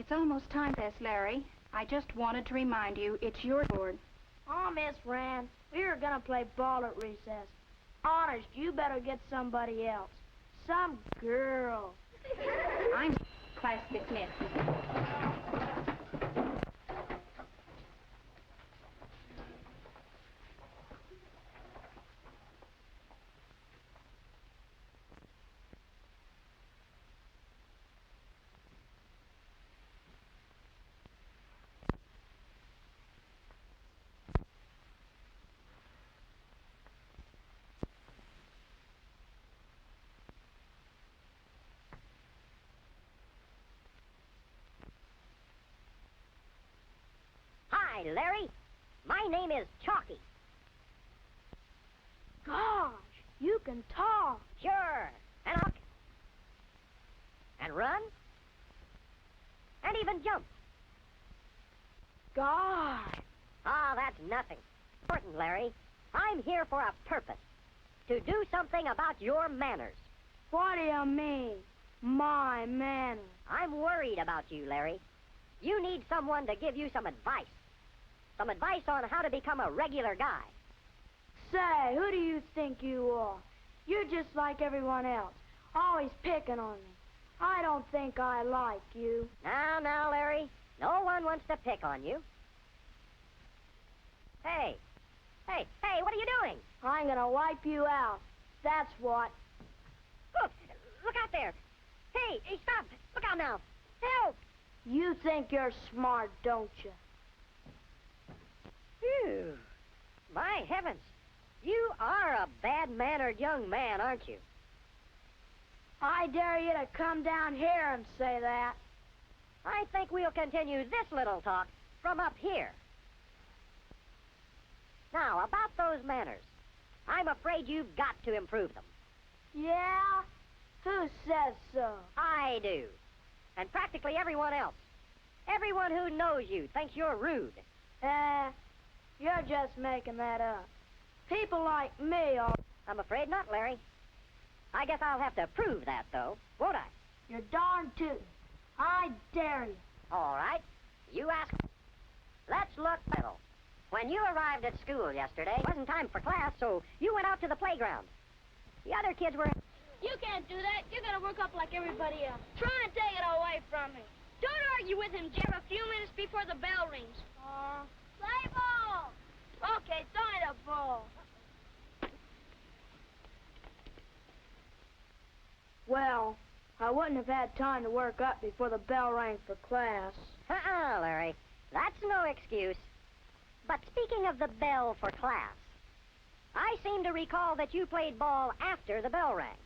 It's almost time, Miss Larry. I just wanted to remind you it's your board. Oh, Miss Rand, we were gonna play ball at recess. Honest, you better get somebody else. Some girl. I'm class dismissed. Hi, Larry. My name is Chalky. Gosh, you can talk. Sure. And walk. And run. And even jump. Gosh. Ah, that's nothing. Important, Larry. I'm here for a purpose. To do something about your manners. What do you mean, my manners? I'm worried about you, Larry. You need someone to give you some advice. Some advice on how to become a regular guy. Say, who do you think you are? You're just like everyone else, always picking on me. I don't think I like you. Now, Larry. No one wants to pick on you. Hey, what are you doing? I'm gonna wipe you out. That's what. Look out there. Hey, stop. Look out now. Help. You think you're smart, don't you? Phew. My heavens. You are a bad-mannered young man, aren't you? I dare you to come down here and say that. I think we'll continue this little talk from up here. Now, about those manners. I'm afraid you've got to improve them. Yeah? Who says so? I do. And practically everyone else. Everyone who knows you thinks you're rude. You're just making that up. People like me are... I'm afraid not, Larry. I guess I'll have to prove that, though, won't I? You're darn tootin'. I dare you. All right. You ask. Let's look little. When you arrived at school yesterday, it wasn't time for class, so you went out to the playground. The other kids were... You can't do that. You're gonna work up like everybody else. Try and take it away from me. Don't argue with him, Jeff, a few minutes before the bell rings. Play ball! Okay, throw me the ball. Well, I wouldn't have had time to work up before the bell rang for class. Larry. That's no excuse. But speaking of the bell for class, I seem to recall that you played ball after the bell rang.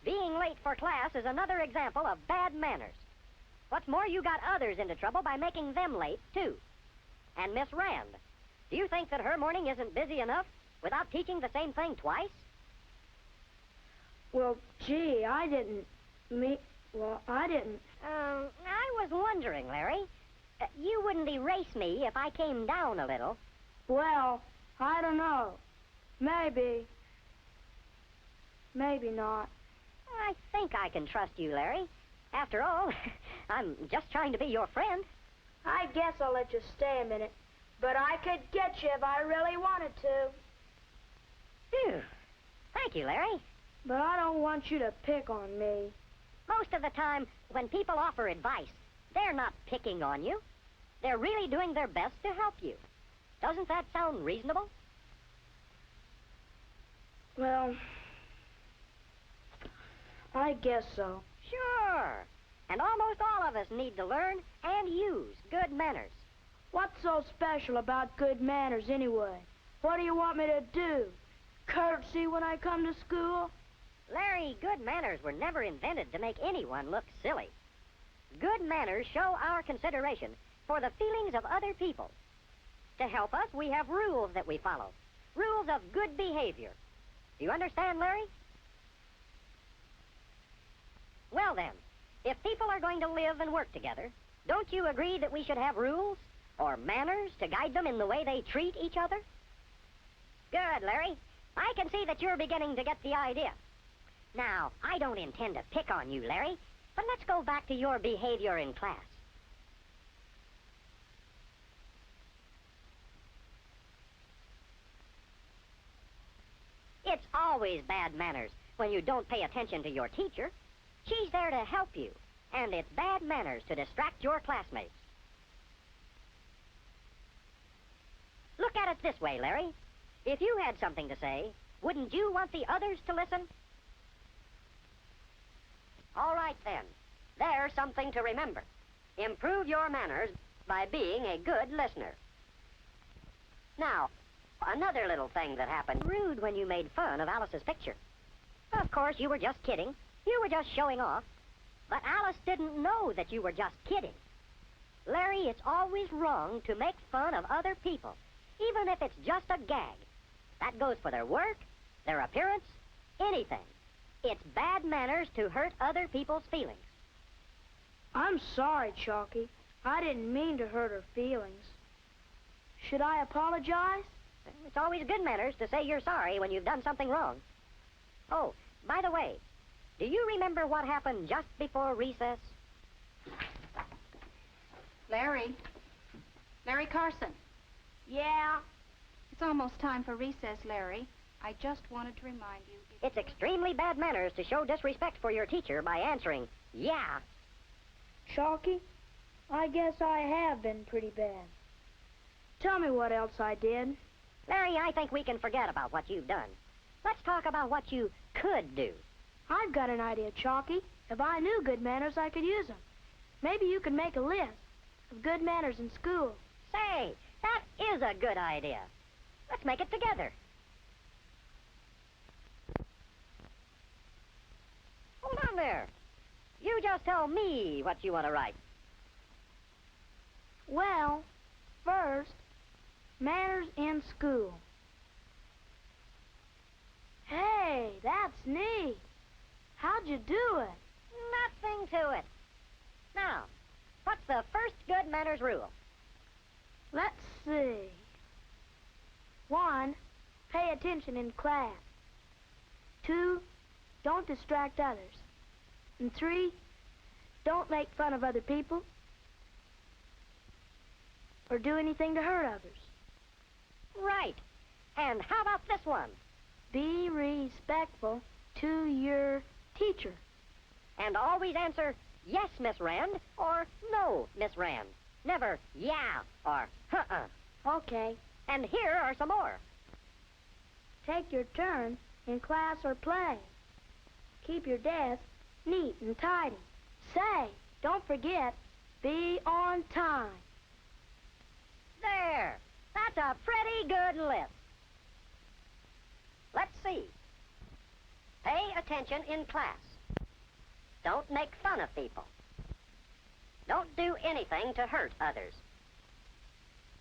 Being late for class is another example of bad manners. What's more, you got others into trouble by making them late, too. And Miss Rand, do you think that her morning isn't busy enough without teaching the same thing twice? Well, gee, I didn't. I was wondering, Larry. You wouldn't erase me if I came down a little. Well, I don't know. Maybe. Maybe not. I think I can trust you, Larry. After all, I'm just trying to be your friend. I guess I'll let you stay a minute. But I could get you if I really wanted to. Phew. Thank you, Larry. But I don't want you to pick on me. Most of the time, when people offer advice, they're not picking on you. They're really doing their best to help you. Doesn't that sound reasonable? Well, I guess so. Sure. And almost all of us need to learn and use good manners. What's so special about good manners anyway? What do you want me to do? Curtsy when I come to school? Larry, good manners were never invented to make anyone look silly. Good manners show our consideration for the feelings of other people. To help us, we have rules that we follow. Rules of good behavior. Do you understand, Larry? Well then, if people are going to live and work together, don't you agree that we should have rules or manners to guide them in the way they treat each other? Good, Larry. I can see that you're beginning to get the idea. Now, I don't intend to pick on you, Larry, but let's go back to your behavior in class. It's always bad manners when you don't pay attention to your teacher. She's there to help you, and it's bad manners to distract your classmates. Look at it this way, Larry. If you had something to say, wouldn't you want the others to listen? All right, then. There's something to remember. Improve your manners by being a good listener. Now, another little thing that happened rude when you made fun of Alice's picture. Of course, you were just kidding. You were just showing off. But Alice didn't know that you were just kidding. Larry, it's always wrong to make fun of other people, even if it's just a gag. That goes for their work, their appearance, anything. It's bad manners to hurt other people's feelings. I'm sorry, Chalky. I didn't mean to hurt her feelings. Should I apologize? It's always good manners to say you're sorry when you've done something wrong. Oh, by the way, do you remember what happened just before recess? Larry. Larry Carson. Yeah? It's almost time for recess, Larry. I just wanted to remind you... It's extremely bad manners to show disrespect for your teacher by answering, yeah. Chalky, I guess I have been pretty bad. Tell me what else I did. Larry, I think we can forget about what you've done. Let's talk about what you could do. I've got an idea, Chalky. If I knew good manners, I could use them. Maybe you could make a list of good manners in school. Say, that is a good idea. Let's make it together. Hold on there. You just tell me what you want to write. Well, first, manners in school. Hey, that's neat. How'd you do it? Nothing to it. Now, what's the first good manners rule? Let's see. 1, pay attention in class. 2, don't distract others. And 3, don't make fun of other people or do anything to hurt others. Right. And how about this one? Be respectful to your teacher. And always answer, yes, Miss Rand, or no, Miss Rand. Never, yeah, or uh-uh. Okay. And here are some more. Take your turn in class or play. Keep your desk neat and tidy. Say, don't forget, be on time. There. That's a pretty good list. Let's see. Pay attention in class. Don't make fun of people. Don't do anything to hurt others.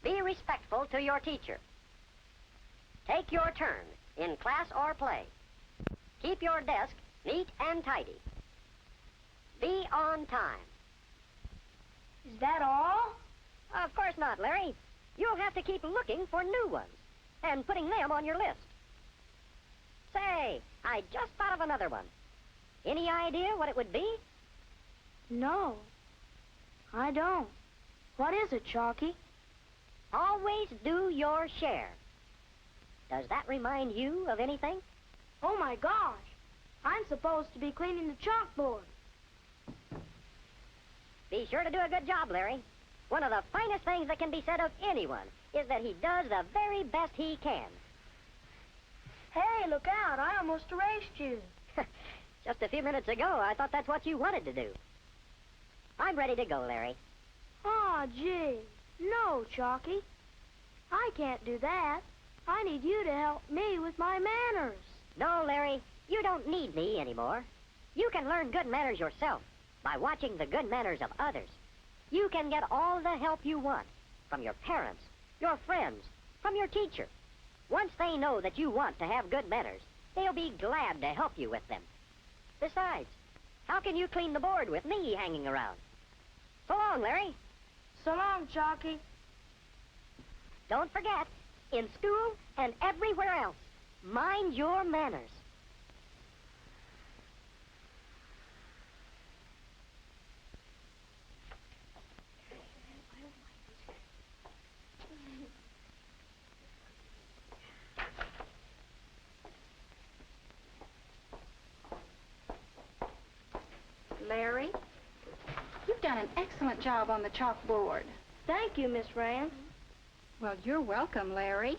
Be respectful to your teacher. Take your turn in class or play. Keep your desk neat and tidy. Be on time. Is that all? Of course not, Larry. You'll have to keep looking for new ones and putting them on your list. Say, I just thought of another one. Any idea what it would be? No, I don't. What is it, Chalky? Always do your share. Does that remind you of anything? Oh, my gosh. I'm supposed to be cleaning the chalkboard. Be sure to do a good job, Larry. One of the finest things that can be said of anyone is that he does the very best he can. Hey, look out. I almost erased you. Just a few minutes ago, I thought that's what you wanted to do. I'm ready to go, Larry. Aw, gee. No, Chalky. I can't do that. I need you to help me with my manners. No, Larry, you don't need me anymore. You can learn good manners yourself by watching the good manners of others. You can get all the help you want from your parents, your friends, from your teacher. Once they know that you want to have good manners, they'll be glad to help you with them. Besides, how can you clean the board with me hanging around? So long, Larry. So long, Chalky. Don't forget, in school and everywhere else, mind your manners. Larry, you've done an excellent job on the chalkboard. Thank you, Miss Rand. Well, you're welcome, Larry.